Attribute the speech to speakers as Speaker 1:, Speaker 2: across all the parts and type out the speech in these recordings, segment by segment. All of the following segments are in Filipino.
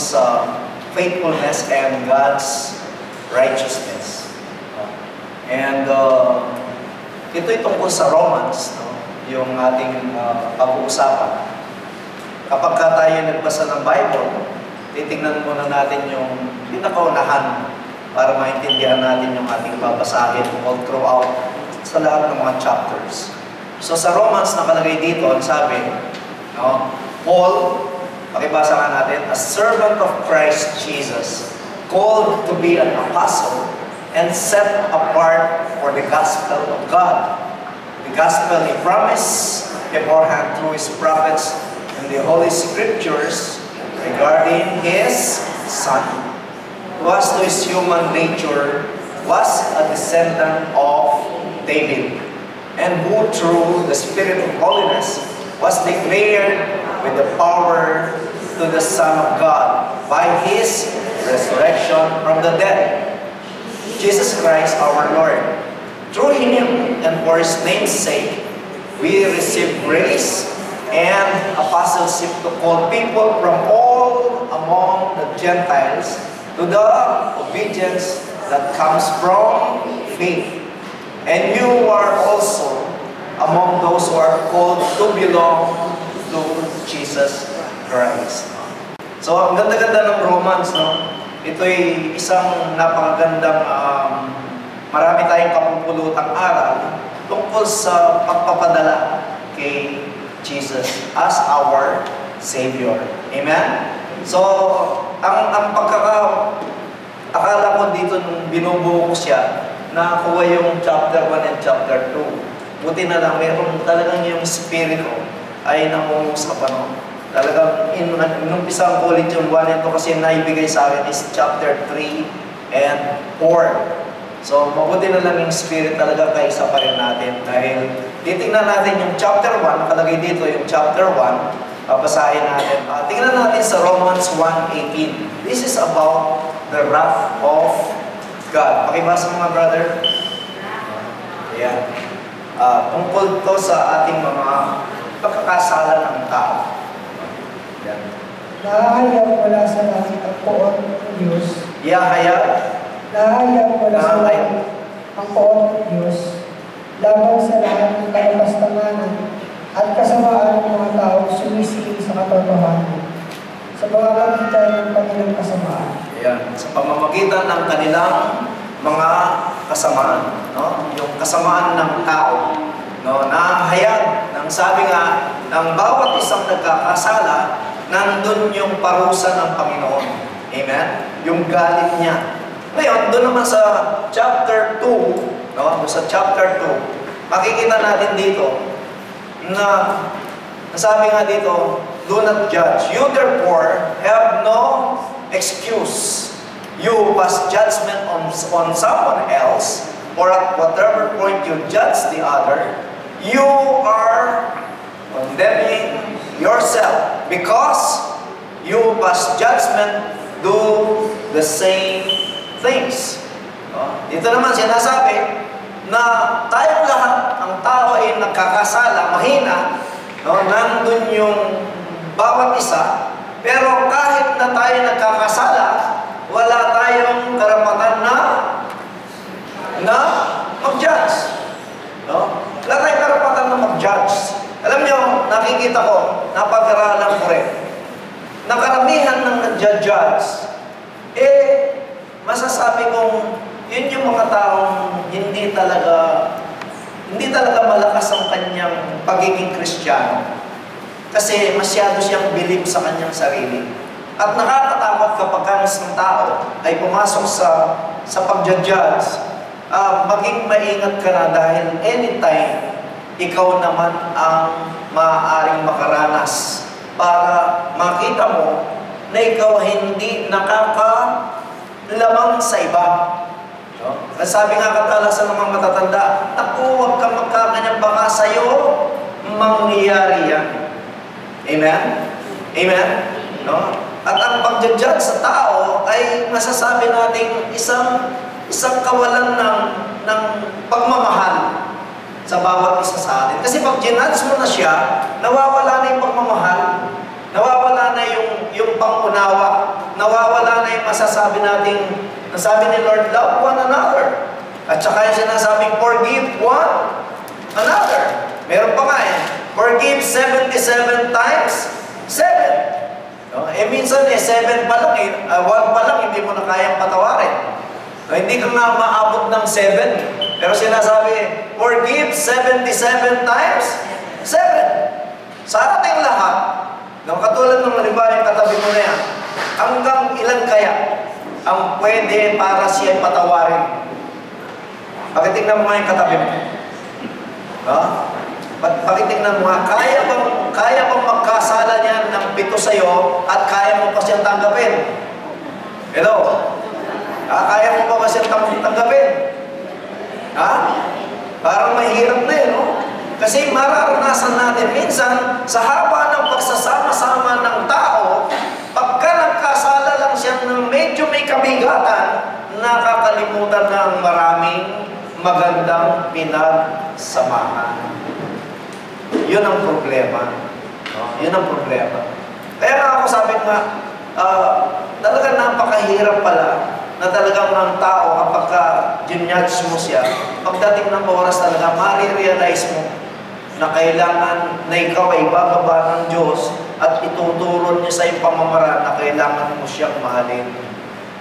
Speaker 1: His faithfulness and God's righteousness. And ito'y tungkol sa Romans, no? Yung ating pag-uusapan. Kapag tayo nagbasa ng Bible, titingnan muna natin yung pinakaunahan para maintindihan natin yung ating babasahin all throughout sa lahat ng mga chapters. So sa Romans, nakalagay dito, ang sabi, no? Paul, pakibasa nga natin, a servant of Christ Jesus, called to be an apostle and set apart for the gospel of God. The gospel He promised beforehand through His prophets in the Holy Scriptures regarding His Son, who was to His human nature, was a descendant of David, and who through the Spirit of holiness was declared with the power to the Son of God by His resurrection from the dead, Jesus Christ our Lord. Through Him and for His name's sake, we receive grace and apostleship to call people from all among the Gentiles to the obedience that comes from faith. And you are also among those who are called to belong to Jesus Christ. So, ang ganda-ganda ng Romans, no? Ito'y isang napakagandang, marami tayong kapupulutang aral tungkol sa pagpapadala kay Jesus as our Savior. Amen? So, ang akala ko dito nung binubuo ko siya, nakakuha yung chapter 1 and chapter 2. Buti na lang, meron talagang yung spirit ko ay nangungusap, ano. Talagang, inumpisa ko ulit yung 1 and 2 kasi naibigay sa akin is chapter 3 and 4. So, mabuti na lang yung spirit talaga kaisa pa rin natin. Dahil, titignan natin yung chapter 1, nakalagay dito yung chapter 1, babasahin natin. Tingnan natin sa Romans 1:18. This is about the wrath of God. Pakibasa mga brother. Ayan. Tungkol to sa ating mga pagkakasala ng tao. Ayan.
Speaker 2: Nahahayag mula sa langit ang poon ng Diyos.
Speaker 1: Nahahayag
Speaker 2: Mula sa langit ang poon ng Diyos laban sa lahat ng kalapastanganan at kasamaan ng mga tao sumisingil sa katotohanan sa pamamagitan ng kanilang kasamaan.
Speaker 1: Ayan. Sa pamamagitan ng kanilang mga kasamaan, no? Yung kasamaan ng tao, no? Nahahayag ng sabi nga ng bawat isang nagkakasala, nandun yung parusa ng Panginoon. Amen? Yung galit niya. Ngayon, doon naman sa chapter 2, no? Sa chapter 2, makikita natin dito na nasabi nga dito, do not judge. You therefore have no excuse. You pass judgment on someone else, or at whatever point you judge the other, you are condemning yourself because you pass judgment, do the same things. Dito naman sinasabi na tayong lahat, ang tao ay nagkakasala, mahina, no? Nandun yung bawat isa, pero kahit na tayo nagkakasala, wala tayong karapatan na mag-judge. No? Wala tayong karapatan na mag-judge. Alam nyo, nakikita ko, napag-aralan ko rin, na karamihan ng nag-judge, masasabi kong yun yung mga taong hindi talaga malakas ang kanyang pagiging Kristiyano. Kasi masyado siyang believe sa kanyang sarili. At nakakatakot kapag ang isang tao ay pumasok sa pag-judge, maging maingat ka na dahil anytime ikaw naman ang maaaring makaranas para makita mo na ikaw hindi nakakalamang sa iba. No? Sabi nga katalasan ng mga matatanda, naku, huwag kang magkakanyang baka sa'yo, mangyayari yan. Amen? Amen? No? At ang pag-judge sa tao ay masasabi nating isang kawalan ng pagmamahal sa bawat isa sa atin. Kasi pag ginudge mo na siya, nawawala na yung pagmamahal, nawawala na yung pangunawa nasasabi nasabi ni Lord, love one another. At saka yung sinasabing, forgive one another. Meron pa nga forgive 77 times 7. No? Minsan 7 pa lang 1 pa lang, hindi mo na kayang patawarin. No, hindi ka nga maabot ng 7. Pero sinasabi, forgive 77 times 7. Sa ating lahat, katulad ng halimbawa yung katabi mo na yan, hanggang ilan kaya ang pwede para siya patawarin? Pakitignan mo nga yung katabi mo. Pakitignan mo nga, kaya bang magkasala niya ng 7 sa'yo at kaya mo pa siyang tanggapin? Hello? Kaya mo pa ba siyang tanggapin? Parang mahirap na no? Kasi mararanasan natin minsan sa haba ng pagsasama-sama ng tao, pagka nagkasala lang siya ng medyo may kabigatan, nakakalimutan ng maraming magandang pinagsamahan. Yun ang problema. No? Yun ang problema. Kaya nga ako sabi nga, talagang napakahirap pala na talagang ng tao kapag ginjudge mo siya, pagdating ng oras talaga, marirealize mo na kailangan na ikaw ay bababa ng Diyos at ituturo niya sa iyong pamamaraan na kailangan mo siyang mahalin.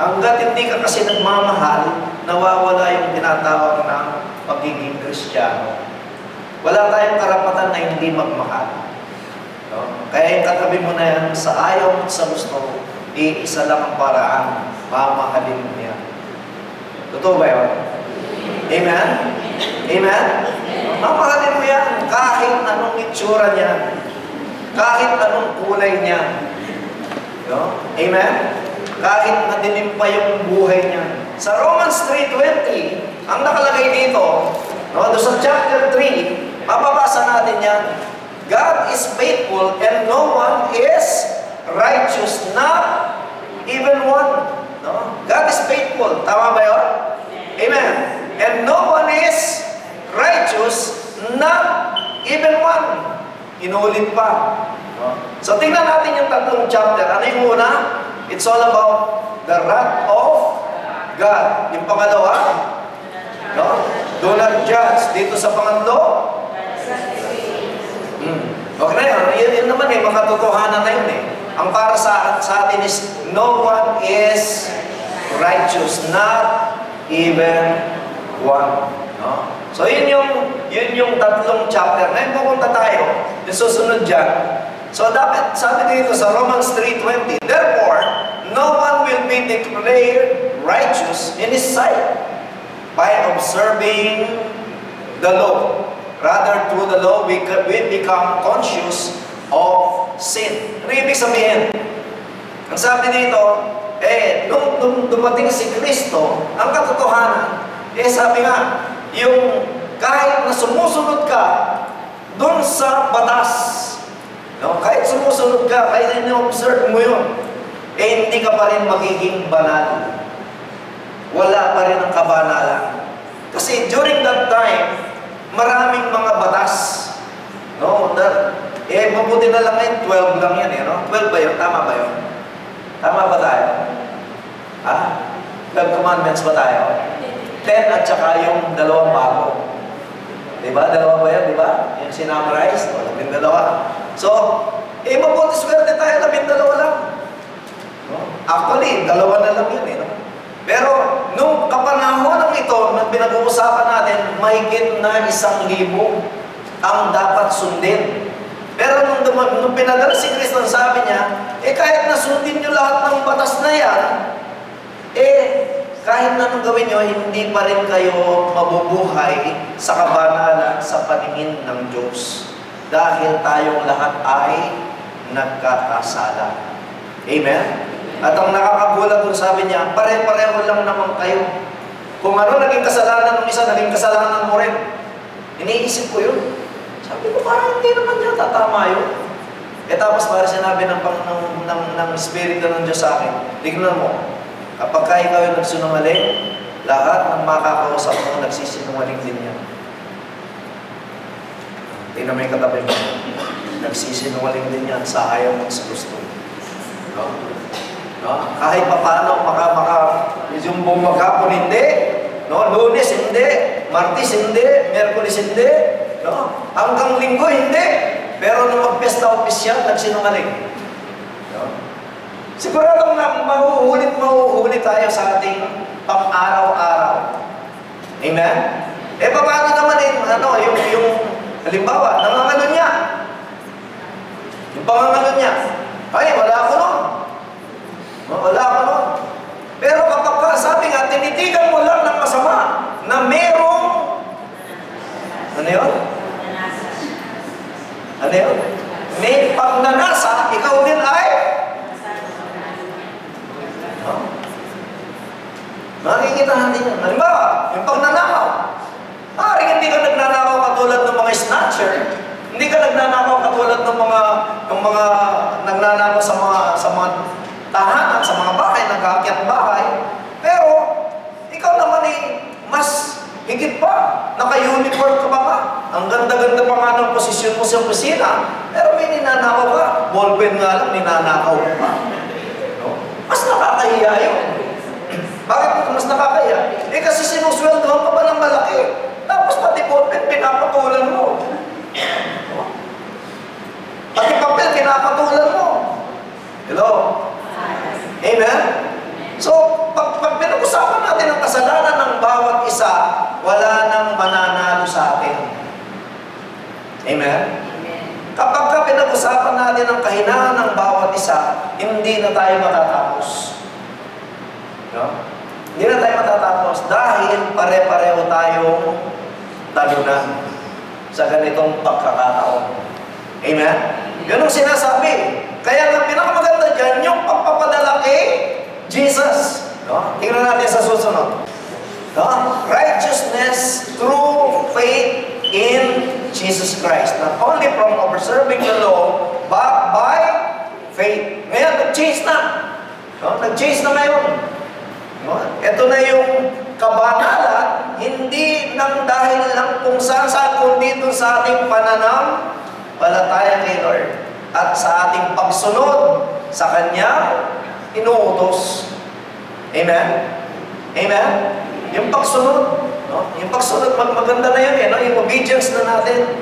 Speaker 1: Hanggat hindi ka kasi nagmamahal, nawawala yung tinatawag ng pagiging Kristiyano. Wala tayong karapatan na hindi magmahal. No? Kaya yung katabi mo na yan, sa ayaw at sa gusto, isa lang ang paraan, mamahalin mo yan. Totoo ba yun? Amen? Amen? Mamahalin mo yan kahit anong itsura niya, kahit anong kulay niya. No? Amen? Kahit madilim pa yung buhay niya. Sa Romans 3:20, ang nakalagay dito, doon sa chapter 3, mababasa natin yan, God is faithful and no one is righteous, not even one. No? God is faithful. Tama ba yun? Amen. And no one is righteous, not even one. Inulit pa. No? So tingnan natin yung tatlong chapter. Ano yung una? It's all about the wrath of God. Yung pangalawa, no? Do not judge. Dito sa pangatlo, okay na yun. Yun naman mga totohanan na yun Ang para sa atin is, no one is righteous, not even one. No? So yun yung tatlong chapter. Ngayon pupunta tayo, yung susunod dyan. So dapat, sabi dito sa Romans 3:20, therefore, no one will be declared righteous in His sight by observing the law. Rather, through the law, we become conscious of sin. Ano ibig sabihin? Ang sabi dito, nung dumating si Kristo, ang katotohanan, sabi nga, yung kahit na sumusunod ka dun sa batas, no? Kahit sumusunod ka, kahit na-observe mo yun, hindi ka pa rin magiging banal. Wala pa rin ang kabanalan. Kasi during that time, maraming mga batas. No? Mabuti na lang ngayon, 12 lang yan no? 12 ba yun? Tama ba yun? Tama ba tayo? 12 commandments ba tayo? 10 at saka yung 2 bago. Diba? 2 ba yan? Diba? Yung sinamarize? O, 12. So, mabuti swerte tayo, 12 lang. No? Actually, 2 na lang yun no? Pero, nung kapanahon ito, nang pinag-uusapan natin, mahigit na 1,000 ang dapat sundin. Pero nung pinadala si Kristo, sabi niya, kahit nasundin nyo lahat ng batas na yan, kahit na nung gawin nyo, hindi pa rin kayo mabubuhay sa kabanalan sa paningin ng Diyos. Dahil tayong lahat ay nagkakasala. Amen? At ang nakakagulat dun, sabi niya, pare-pareho lang naman kayo. Kung ano naging kasalanan ng isa, naging kasalanan mo rin. Iniisip ko yun. Sabi ko, parang hindi naman niya tatama yun. Tapos parang sinabi ng Espiritu ng Diyos sa akin, tignan mo, kapag ikaw yung nagsinungaling, lahat ng makakausap mo nagsisinungaling din yan. Tingnan mo yung katabi mo. Nagsisinungaling din yan sa ayaw mo sa gusto. No? No? Kahit pa paano, yung buong maghapon hindi, no? Lunes hindi, Martes hindi, Miyerkules hindi, no? Hanggang Linggo hindi. Pero nung magpiyesta opisyal, nagsinungaling. No? Siguradong na mahuhulit tayo sa ating pang-araw-araw. Amen? Paano naman yung halimbawa, nangangalo niya. Yung pangangalo niya, ay, wala ako nun. Wala ako nun. Pero kapag sabi nga, tinitigan mo lang ng masama na merong, ano yun? Ano yun? May pagnanasa, ikaw din ay? Makikita natin yun. Halimbawa, yung pagnanakaw. Hindi ka nagnanakaw katulad ng mga snatcher. Hindi ka nagnanakaw katulad ng mga nagnanakaw sa mga tahanan, sa mga bahay, nag-aakyat bahay. Pero, ikaw naman mas higit pa. Naka-uniform ka pa ba? Ang ganda-ganda pa nga ng posisyon mo sa opisina. Pero may ninanakaw ka. Ballpen nga lang, ninanakaw ka pa. No? Mas nakakahiya yun. Bakit mas nakakaya? Kasi sinusweldohan ka pa ng malaki. Tapos pati ballpen, pinapatulan mo. Pati papel, pinapatulan mo. Hello? Amen? So, pag pinag-usapan natin ang kasalanan ng bawat isa, wala nang mananalo sa atin. Amen? Kapag pinag-usapan natin ang kahinaan ng bawat isa, hindi na tayo matatapos. No? Hindi na tayo matatapos dahil pare-pareho tayong talunan sa ganitong pagkakataon. Amen? Yun ang sinasabi. Kaya nga pinakamaganda dyan, yung pagpapadala kay Jesus. No? Tingnan natin sa susunod. No? Righteousness through faith in Jesus Christ. Not only from observing the law, but by faith. Ngayon, nag-change na. No? Nag-change na ngayon. No? Ito na yung kabanalan, hindi nang dahil lang kung saan-saan, kundi dun sa ating pananampalataya kay Lord at sa ating pagsunod sa Kanya, inuutos. Amen? Amen? Yung pagsunod, no? Yung pagsunod, maganda na yun, no? Yung obedience na natin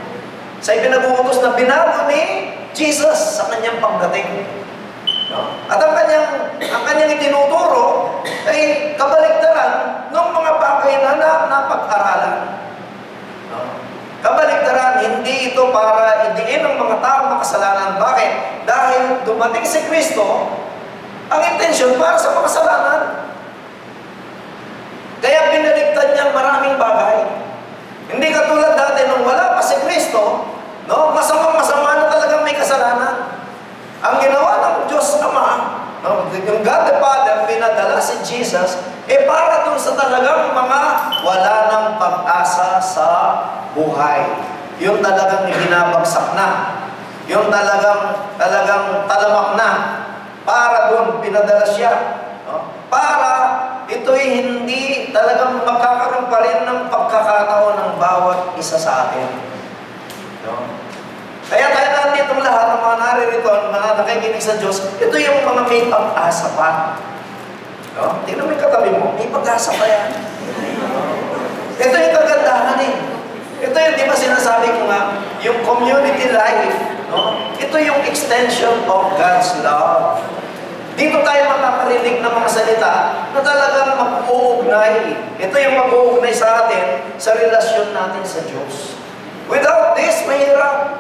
Speaker 1: sa ipinag-uutos na binago ni Jesus sa Kanyang pagdating. No? At ang kanyang itinuturo ay kabaligtaran ng mga bagay na napag-aralan. No? Kabaligtaran, hindi ito para idiin ng mga taong makasalanan. Bakit? Dahil dumating si Kristo, ang intensyon para sa makasalanan. Kaya binaligtad niya maraming bagay. Hindi katulad dati nung wala pa si Kristo, no? Masamang-masama na talagang may kasalanan. Ang ginawa ng Diyos Ama, no? Yung God the Father, pinadala si Jesus, para dun sa talagang mga wala ng pag-asa sa buhay. Yung talagang binabagsak na. Yung talagang talamak na. Para dun, pinadala siya. No? Para ito'y hindi talagang magkakaroon pa rin ng pagkakataon ng bawat isa sa atin. No? Kaya tayo natin itong lahat ng mga naririto, mga nakikinig sa Diyos, ito yung mga may pag-asa pa. No? Tingnan mo yung katabi mo, may pag-asa pa yan. Ito yung kagandahan eh. Ito yung, di ba sinasabi ko nga, yung community life, no? Ito yung extension of God's love. Dito tayo makakarinig ng mga salita na talagang mag-uugnay. Ito yung mag-uugnay sa atin sa relasyon natin sa Diyos. Without this, mahirap.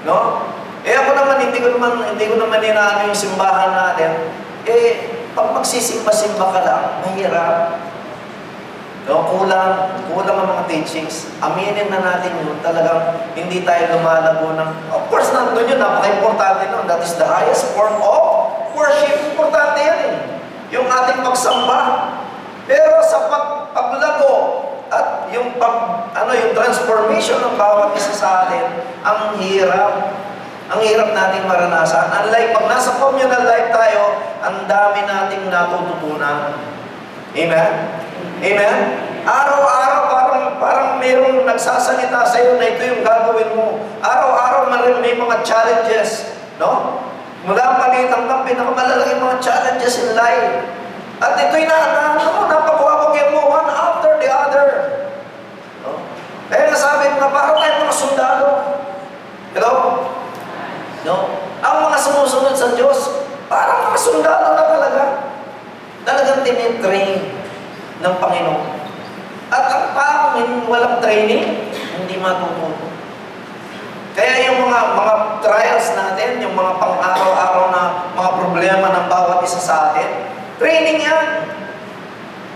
Speaker 1: No? Ako naman, hindi ko naman inaano yung simbahan natin. Pag magsisimba-simba ka lang, mahirap. No? Kulang ang mga teachings. Aminin na natin yun. Talagang hindi tayo lumalago ng... Of course, nandun yun. Napaka-importante nun. That is the highest form of worship. Importante yan eh. Yung ating pagsamba. Pero sa paglago at yung yung transformation ng bawat isa sa atin, ang hirap. Ang hirap nating maranasan. Unlike pag nasa communal life tayo, ang dami nating natututunan. Amen? Amen? Araw-araw parang mayroong nagsasalita sa iyo na ito yung gagawin mo. Araw-araw may mga challenges, no? Mula maliit hanggang pinakamalalaking mga challenges in life. At ito'y napakuha mo one after the other. No? Kaya nasabi ko na parang tayo mga sundalo. Hello? No? Ang mga sumusunod sa Diyos, parang mga sundalo na talaga. Talagang tinitrain ng Panginoon. At ang taong walang training, hindi matututo. Kaya yung mga trials natin, yung mga pang-araw-araw na mga problema ng bawat isa sa atin, training yan.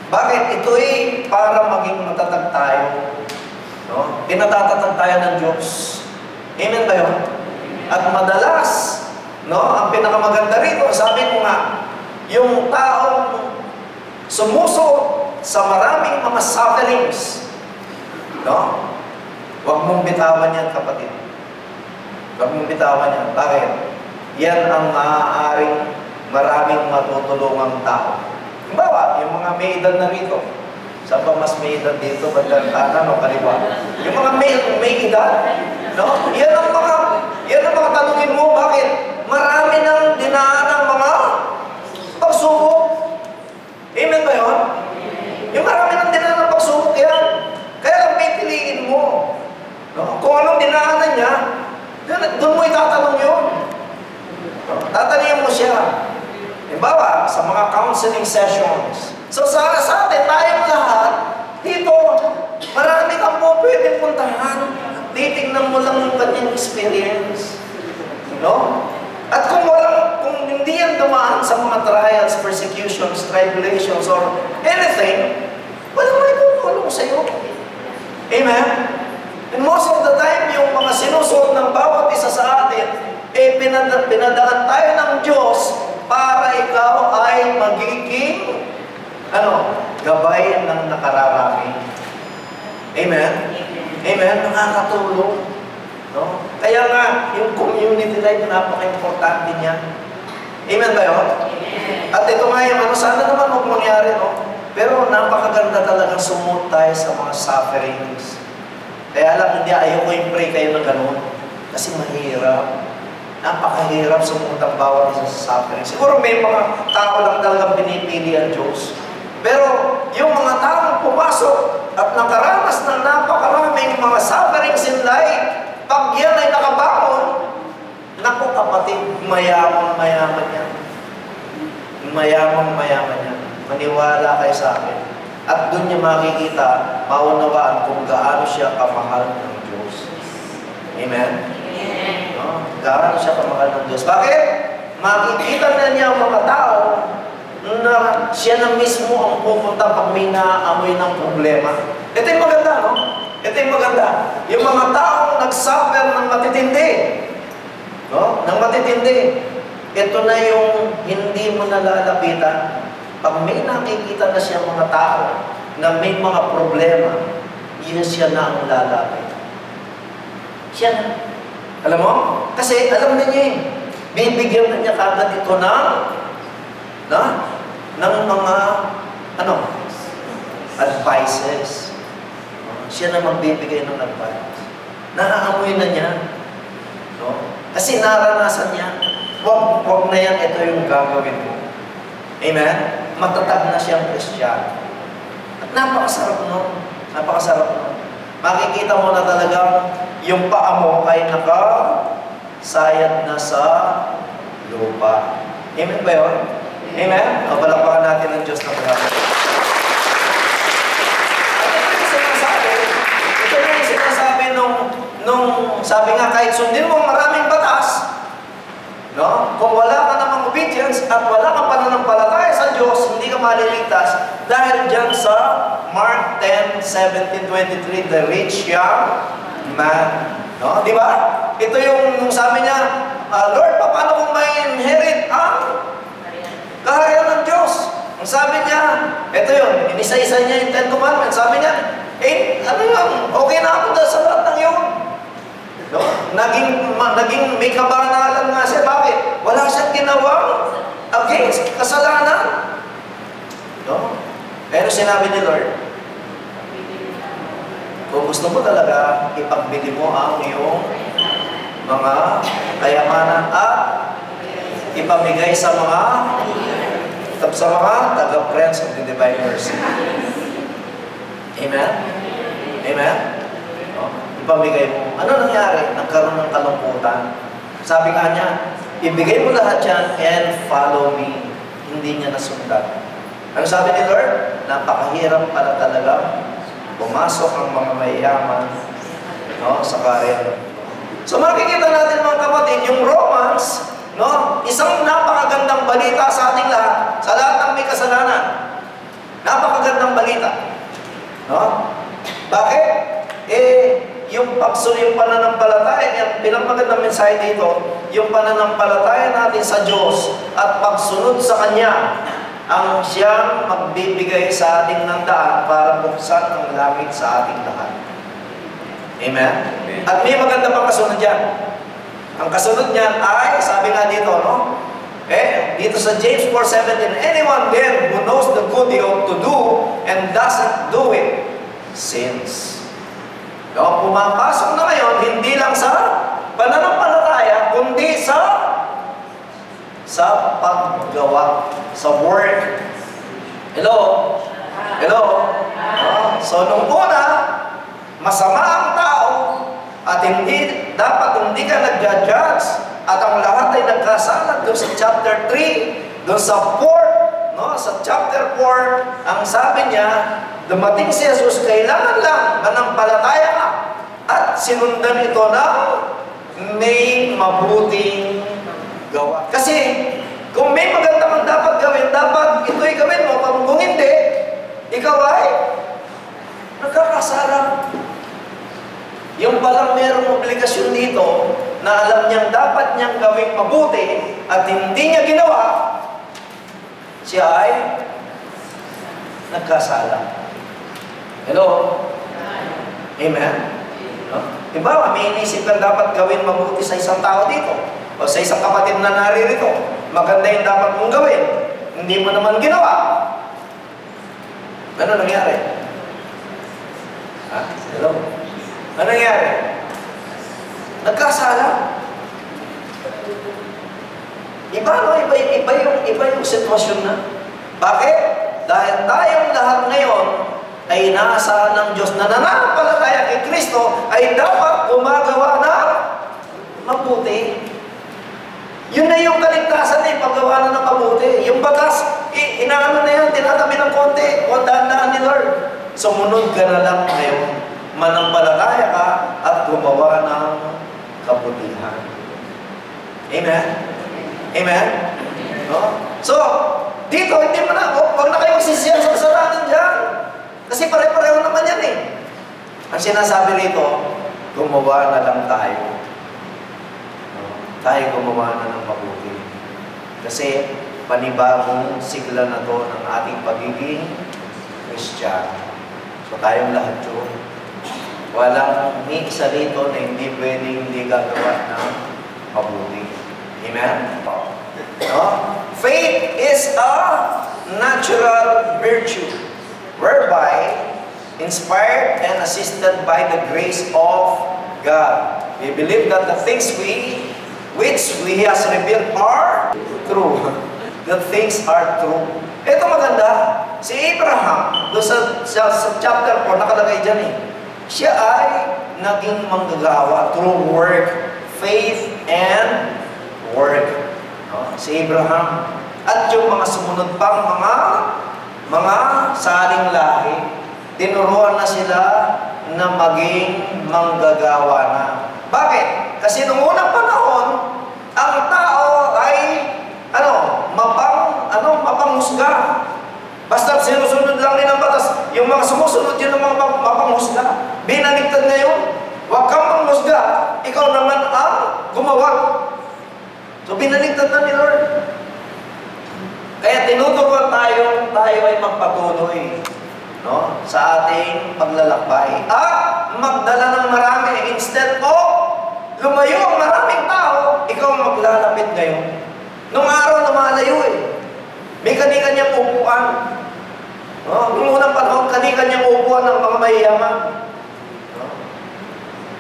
Speaker 1: Bakit? Ito'y para maging matatag tayo. No? Pinatatatag tayo ng Diyos. Amen ba yun? At madalas, no, ang pinakamaganda rito, sabi ko nga, yung taong sumuso sa maraming mga sufferings, no? Huwag mong bitawan yan, kapatid. Huwag mong bitawan yan. Bakit? Yan ang maaaring maraming matutulungang tao. Halimbawa, yung mga may edad na rito. Saan ba mas may edad dito? Bandang kanan o kaliwa? Yung mga may edad, no? Yan ang mga tanungin mo. Bakit? Marami nang dinaan ng mga pagsubok. Amen ba yun? Yung marami nang dinaan ng pagsubok yan. Kaya lang pipiliin mo. No? Kung anong dinaanan niya, doon mo itatanong yun. Tatanungin mo siya. Halimbawa, sa mga counseling sessions. So sa atin, tayong lahat, dito, marami kang po pwedeng puntahan. Titignan mo lang yung kanyang experience. No? At kung hindi yan dumaan sa mga trials, persecutions, tribulations, or anything, walang may tutulong sa'yo. Amen? And most of the time, yung mga sinusuot ng bawat isa sa atin, pinadaan tayo ng Diyos para ikaw ay magiging, gabay ng nakararami. Amen? Amen? Nakakatulong. No? Kaya nga, yung community life, napaka-importante niya. Amen ba yun? At ito nga yung sana naman huwag mangyari, no? Pero napakaganda talagang sumuot tayo sa mga sufferings. Kaya lang, hindi ayoko yung pray kayo ng ganun. Kasi mahirap. Napakahirap sumuot ang bawat isa sa suffering. Siguro may mga tao lang talagang pinipili ang Diyos. Pero yung mga taong pumasok at nakaranas ng napakaraming mga sufferings in life, pag yan ay nakabangon, naku kapatid, mayaman yan. Mayaman yan. Maniwala kayo sa akin. At doon niya makikita, maunawaan kung gaano siya kamahal ng Diyos. Amen? No? Gaano siya kamahal ng Diyos. Bakit? Makikita na niya ang mga tao na siya na mismo ang pupunta pag may naamoy ng problema. Ito yung maganda, no? Ito yung maganda. Yung mga taong nagsuffer ng matitindi. No? Ng matitindi. Ito na yung hindi mo nalalapitan. Pag may nakikita na siya mga tao na may mga problema, yun siya na ang lalapit. Siya na. Alam mo? Kasi alam na niya bibigyan na niya kagad ito ng mga advices. Siya na magbibigay ng advice. Naaamoy na niya. No? Kasi naranasan niya. Wag na yan, ito yung gagawin mo. Amen? Matatag na siyang Kristiyano. At napakasarap nun. Napakasarap nun. Makikita mo na talagang yung paa mo ay nakasayad na sa lupa. Amen ba yun? Amen? Palakpakan natin ang Diyos na pagkakas. Ito yung sinasabi nung sabi nga kahit sundin mo maraming batas, no? Kung wala ka namang obedience at wala kang pananampalataya sa Diyos, hindi ka maliligtas dahil dyan sa Mark 10:17-23, the rich young man. No? Di ba? Ito yung sabi niya, Lord, paano kung may inherit ang kaharian ng Diyos? Ang sabi niya, ito yun, inisa-isa niya yung 10 Commandments. Sabi niya, okay na ako dahil sa lahat ng yun. No? Naging may kabanalan nga siya. Bakit? Wala siyang ginawang against kasalanan. No? Pero sinabi ni Lord, kung gusto mo talaga, ipagbili mo ang iyong mga kayamanan at ipamigay sa mga taga-friends of the Divine Mercy. Amen? Amen? No? Ipamigay mo. Ano nangyari? Nagkaroon ng kalungkutan. Sabi nga niya, ibigay mo lahat yan and follow me. Hindi niya nasundan. Ano sabi ni Lord? Napakahirap pala talaga pumasok ang mga mayayaman, no, sa karir. So makikita natin mga kapatid, yung Romans, no, isang napakagandang balita sa ating lahat, sa lahat ng may kasalanan. Napakagandang balita. No? Bakit? Yung pananampalataya, yung pinamagandang mensahe dito, yung pananampalataya natin sa Diyos at pagsunod sa Kanya, ang siyang magbibigay sa ating ng daan para buksan ang langit sa ating lahat. Amen? At may maganda pang kasunod yan. Ang kasunod niyan ay, sabi nga dito, no? Dito sa James 4:17, anyone then who knows the good he ought to do and doesn't do it, sins. No, pumapasok na ngayon, hindi lang sa pananampalataya, kundi sa paggawa, sa work. Hello? Hello? So, nung una, masama ang tao, at dapat hindi ka nag-judge, at ang lahat ay nagkasala. Doon sa chapter 3, doon sa 4, no? Sa chapter 4, ang sabi niya, dumating si Jesus, kailangan lang manampalataya ka at sinundan ito ng may mabuting gawa. Kasi kung may maganda kang dapat gawin, dapat ito'y gawin mo. Kung hindi, ikaw ay nagkakasala. Yung palang merong obligasyon dito na alam niyang dapat niyang gawing mabuti at hindi niya ginawa, siya ay nagkasala. Hello? Amen? No? Diba, may inisip kang dapat gawin mabuti sa isang tao dito o sa isang kapatid na naririto. Maganda yung dapat mong gawin. Hindi mo naman ginawa. Ano nangyari? Hello? Ano nangyari? Nagkasala. Iba, no? Iba yung sitwasyon na. Bakit? Dahil tayong lahat ngayon ay inaasahan ng Diyos na nananampalataya kay Kristo ay dapat gumagawa na mabuti. Yun na yung kaligtasan na paggawa na ng mabuti. Yung bagas, inaano na yan, tinatabi ng konti, o dahan-dahan ni Lord. Sumunod ka na lang ngayon. Manampalataya ka at gumawa ng kabutihan. Amen? Amen? No? So, dito, hindi mo na, huwag na kayo magsisiyan sa kasalanan dyan. Kasi pare-pareho naman yan eh. Ang sinasabi rito, gumawa na lang tayo. Tayo gumawa na ng mabuti. Kasi panibagong sigla na to ng ating pagiging Kristiyano. So tayong lahat yun. Walang may isa rito na hindi pwedeng hindi gagawa ng mabuti. Amen? No? Faith is a natural virtue whereby inspired and assisted by the grace of God. We believe that the things which He has revealed are true. The things are true. Ito maganda. Si Abraham, doon sa chapter 4, nakalagay dyan eh. Siya ay naging manggagawa through work, faith, and work. No? Si Abraham. At yung mga sumunod pang mga saling lahi, tinuruan na sila na maging manggagawa na. Bakit? Kasi noong unang panahon, ang tao ay mapanghusga. Basta sinusunod lang din ang batas. Yung mga sumusunod yun ang mga mapanghusga. Binaligtad ngayon, huwag kang manghusga. Ikaw naman ang gumawa. So binaligtad na ni Lord. Kaya tinuturuan tayo ay magpatuloy, no, sa ating paglalakbay. At magdala ng marami. Instead of lumayo ang maraming tao, ikaw ang maglalapit ngayon. Nung araw na malayo eh. May kani-kanyang upuan. No? Nung unang panahon, kani-kanyang upuan ng mga mayayaman. No?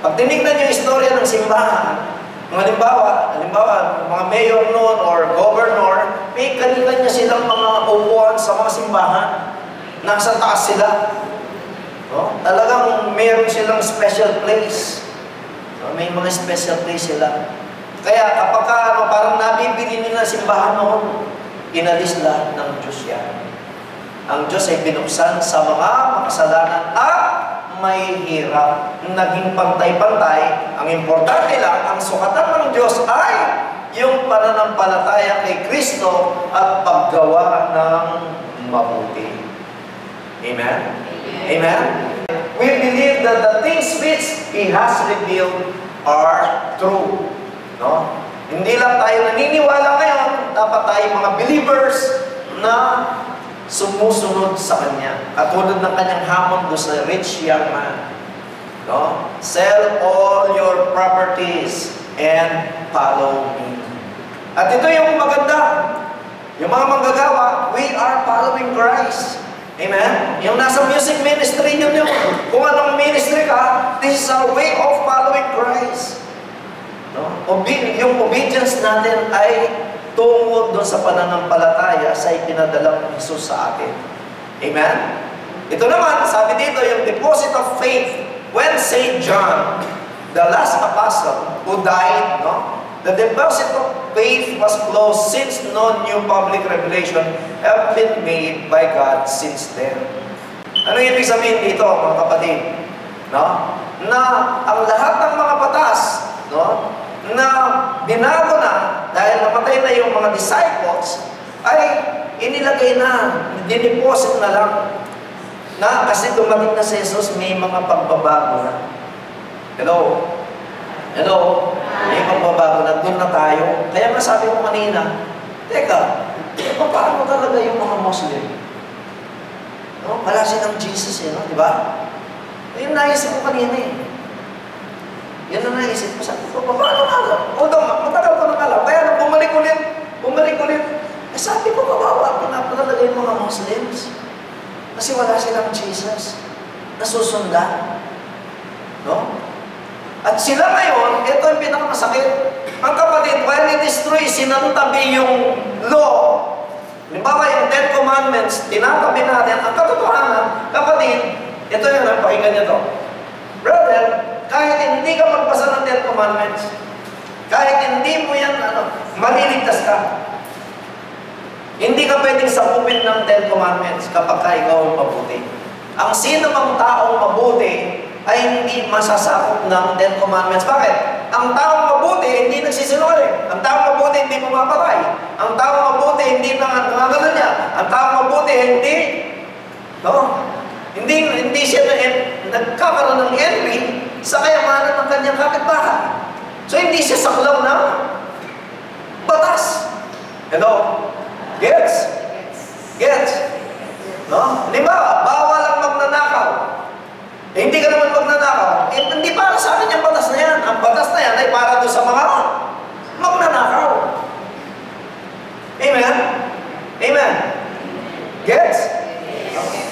Speaker 1: Pag tinignan yung istorya ng simbahan, halimbawa, mga mayor noon or may kanya-kanya silang mga upuan sa mga simbahan. Nasa taas sila. No? Talagang meron silang special place. No? May mga special place sila. Kaya kapag parang nabibili nila simbahan noon, inalis lahat ng Diyos yan. Ang Diyos ay binuksan sa mga makasalanan at may hirap. Naging pantay-pantay. Ang importante lang, ang sukatan ng Diyos ay yung pananampalataya kay Kristo at paggawa ng mabuti. Amen? Amen? We believe that the things which He has revealed are true. No? Hindi lang tayo naniniwala ngayon, dapat tayo mga believers na sumusunod sa Kanya. Katulad ng Kanyang hamon doon sa rich young man. No? Sell all your properties and follow me. At ito yung maganda. Yung mga manggagawa, we are following Christ. Amen? Yung nasa music ministry yun yung kung anong ministry ka, this is our way of following Christ. No? Yung obedience natin ay tungo doon sa pananampalataya sa ipinadalang Jesus sa atin. Amen? Ito naman, sabi dito, yung deposit of faith. When St. John, the last apostle who died, no? The deposit of faith was closed since no new public revelation have been made by God since then. Ano ibig sabihin dito, mga kapatid? No? Na ang lahat ng mga batas, no? Na binago na dahil namatay na yung mga disciples, ay inilagay na, dineposit na lang. Na kasi dumating na si Jesus, may mga pagbabago na. Hello? Hello? May pagbabago na, doon na tayo. Kaya nga sabi ko kanina, teka, paano talaga yung mga Muslim? No? Wala silang Jesus no? Di ba? Yung naisip ko kanina Yan na naisip ko. Sabi ko, paano nga lang? Matagal ko nang alam. Kaya nang bumalik ulit. Sabi ko, kawawa ko na talaga yung mga Muslims. Kasi wala silang Jesus. Nasusundan. No? At sila ngayon, ito yung pinakamasakit. Ang kapatid, while i-destroy, sinantabi yung law. Halimbawa, yung Ten Commandments, tinatabi natin. Ang katotohanan, kapatid, ito yung pakinggan niyo to. Brother, kahit hindi ka magbasa ng Ten Commandments, kahit hindi mo yan, maliligtas ka. Hindi ka pwedeng sakupin ng Ten Commandments kapag ka ikaw ang mabuti. Ang sino mang taong mabuti ay hindi masasakop ng Ten Commandments. Bakit? Ang taong mabuti hindi nagsisinungaling. Ang taong mabuti hindi pumapatay. Ang taong mabuti hindi nangangano niya. Ang taong mabuti hindi siya nagkakaroon ng envy sa kayamanan ng kanyang kapitbahay. So hindi siya saklaw ng batas. Hello? Gets? Gets? No? Halimbawa, bawal ang magnanakaw. Hindi ka naman magnanakaw. Hindi para sa akin yung batas na yan. Ang batas na yan ay para doon sa mga magnanakaw. Amen? Amen? Gets?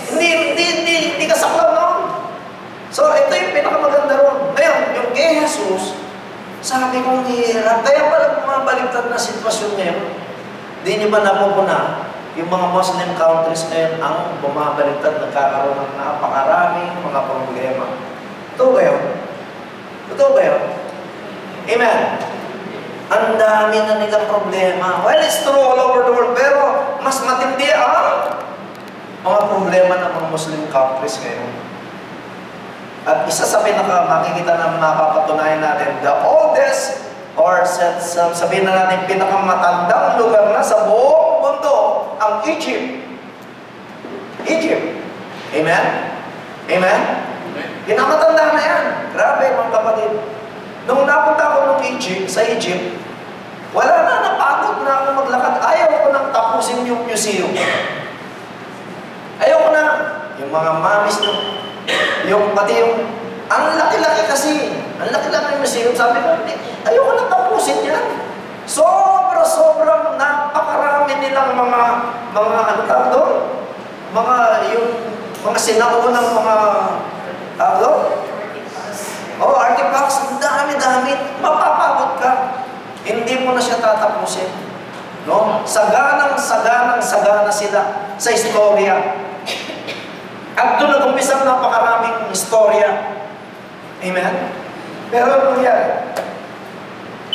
Speaker 1: Hindi ka saklaw noon. So, ito yung pinakamaganda ron. Ngayon, yung kay Jesus, sabi kong hirap. Kaya pala bumabaligtad na sitwasyon ngayon. Hindi niyo ba napupuna? Yung mga Muslim countries ngayon ang bumabaligtad, nagkakaroon ng napakaraming mga problema. Totoo ba yun? Totoo ba yun? Amen? Ang dami na nilang problema. Well, it's true all over the world, pero mas matindi ang mga problema ng mga Muslim countries ngayon. At isa sa makikita na mapapatunayan natin, the oldest, or sabihin na natin, pinakamatandang lugar na sa buong mundo, ang Egypt. Egypt. Amen? Amen? Pinamatanda na yan. Grabe, mga kapatid. Nung napunta ako sa Egypt, wala na, napagod na ako maglakad. Ayaw ko nang tapusin yung museum. Ayaw ko na. Yung mga mamis, ang laki-laki kasi. Ang laki-laki yung museum. Sabi ko, ayaw ko nang tapusin yan. Sobrang napakarami nilang mga tawag doon? Mga sinaunang mga artifacts, dami-dami, mapapagod ka. Hindi mo na siya tatapusin. No? Sagana sila sa istorya. At doon nag-umpisa napakaraming istorya. Amen? Pero ano nangyari?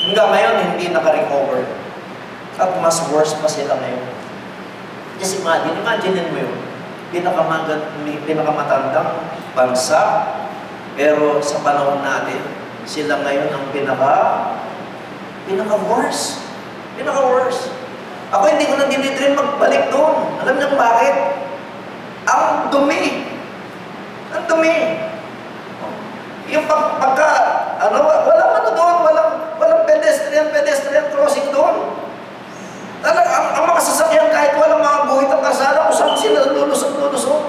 Speaker 1: Hanggang ngayon, hindi naka-recover. At mas worse pa sila ngayon. Just imagine mo yun. Pinakamatandang bansa, pero sa panahon natin, sila ngayon ang pinaka-worse. Pinaka-worse. Ako hindi ko na dinidream magbalik doon. Alam niyo kung bakit? Ang dumi. Ang dumi. Yung walang pedestrian crossing doon. Talaga, ang mga sasakyan kahit walang mga guhit ang kasada, kung saan sila lulusot.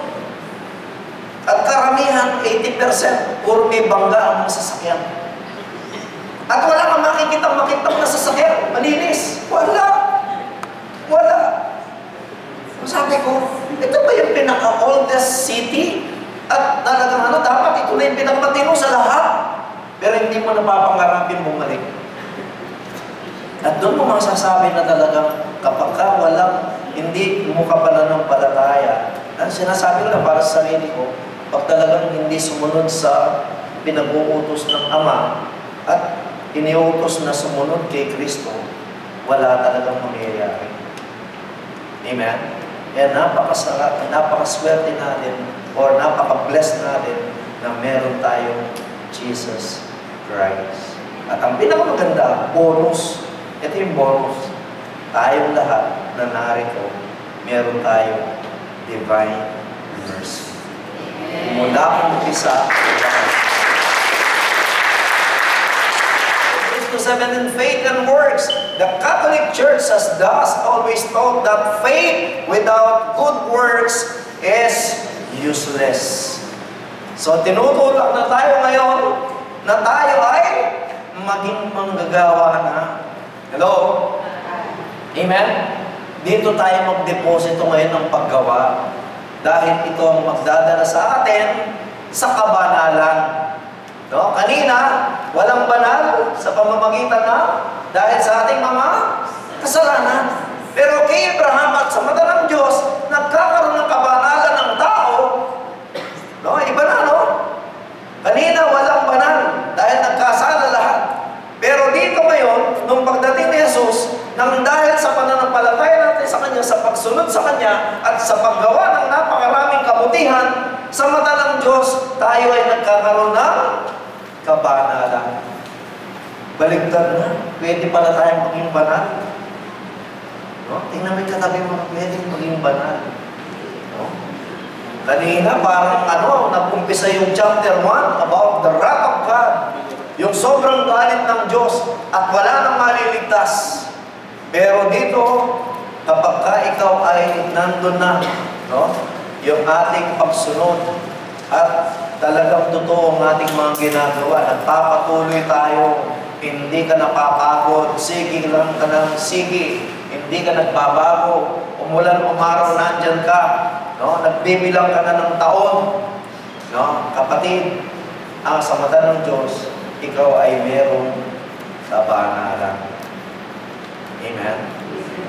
Speaker 1: At karamihan, 80%, puro may bangga ang mga sasakyan. At wala kang makikitang na sasakyan, malinis. Wala. Sabi ko, ito ba yung pinaka-oldest city? At talagang dapat ito na yung pinakamatino sa lahat. Pero hindi mo napapangarapin bumalik. At doon mo masasabi na talagang kapag ka hindi mo ka pananampalataya, ang sinasabi ko na para sa sarili ko, pag talagang hindi sumunod sa pinag-uutos ng Ama at iniutos na sumunod kay Kristo, wala talagang mangyayari. Amen? Kaya napakaswerte natin or napaka-blessed natin na meron tayong Jesus Christ. At ang pinakamaganda, bonus, ito yung bonus, tayong lahat na narito, meron tayong divine mercy. Mula kong umpisa, 7 in faith and works. The Catholic Church has thus always taught that faith without good works is useless. So tinutulak na tayo ngayon na tayo ay maging manggagawa na. Hello? Amen? Dito tayo magdeposito ngayon ng paggawa dahil ito ang magdadala sa atin sa kabanalan. No? Kanina, walang banal sa pamamagitan na dahil sa ating mga kasalanan. Pero kay Abraham at sa mata ng Diyos, nagkakaroon ng kabanalan ng tao. No? Iba na, no? Kanina, walang banal dahil nagkasala lahat. Pero dito ngayon, nung pagdating ni Jesus, nang dahil sa pananampalataya natin sa Kanya, sa pagsunod sa Kanya, at sa paggawa ng napakaraming kabutihan, sa mata ng Diyos, tayo ay nagkakaroon ng kabanalan. Baligtad na. Pwede pala tayong maging banal. No? Tingnan mo yung katabi mo, pwede maging banal. No? Kanina, parang nag-umpisa yung chapter 1 about the wrath of God. Yung sobrang galit ng Diyos at wala nang maliligtas. Pero dito, kapag ka ikaw ay nandun na, no? Yung ating pagsunod at talagang totoo ang ating mga ginagawa, nagpapatuloy tayo, hindi ka napapagod, sige lang ka ng sige, hindi ka nagbabago, umulan umaraw, nandyan ka, no? Nagbibilang ka na ng taon, no? Kapatid, sa mata ng Diyos, ikaw ay merong kabanalan. Amen?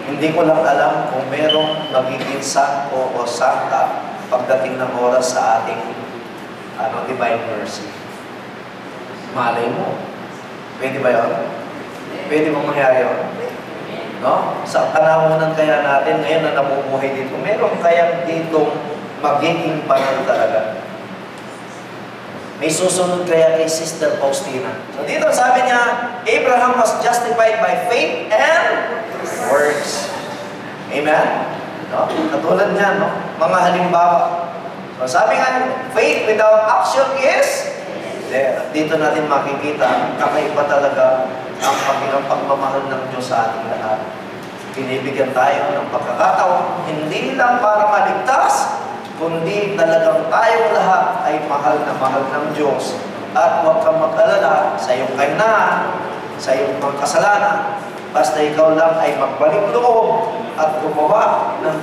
Speaker 1: Hindi ko lang alam kung merong magiging santo o santa pagdating ng oras sa ating divine mercy. Malay mo. Pwede ba yun? Pwede bang mangyari yun? No? Sa panahonan kaya natin ngayon na namumuhay dito, meron kayang ditong magiging banal talaga. May susunod kaya kay Sister Faustina. So dito sabi niya, Abraham was justified by faith and works. Amen? No? Katulad niya, no? Mga halimbawa. So sabi nga, faith without action is there. Dito natin makikita, kakaiba talaga ang pagmamahal ng Diyos sa ating lahat. Binibigyan tayo ng pagkakataon, hindi lang para maligtas, kundi talagang tayong lahat ay mahal na mahal ng Diyos. At huwag kang mag-alala sa iyong kahinaan, sa iyong mga kasalanan, basta ikaw lang ay magbalik loob at gumawa ng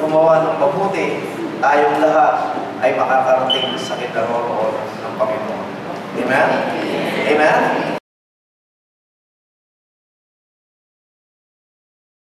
Speaker 1: mabuti, tayong lahat ay makakarating sa kinaroroonan ng Panginoon. Amen? Amen?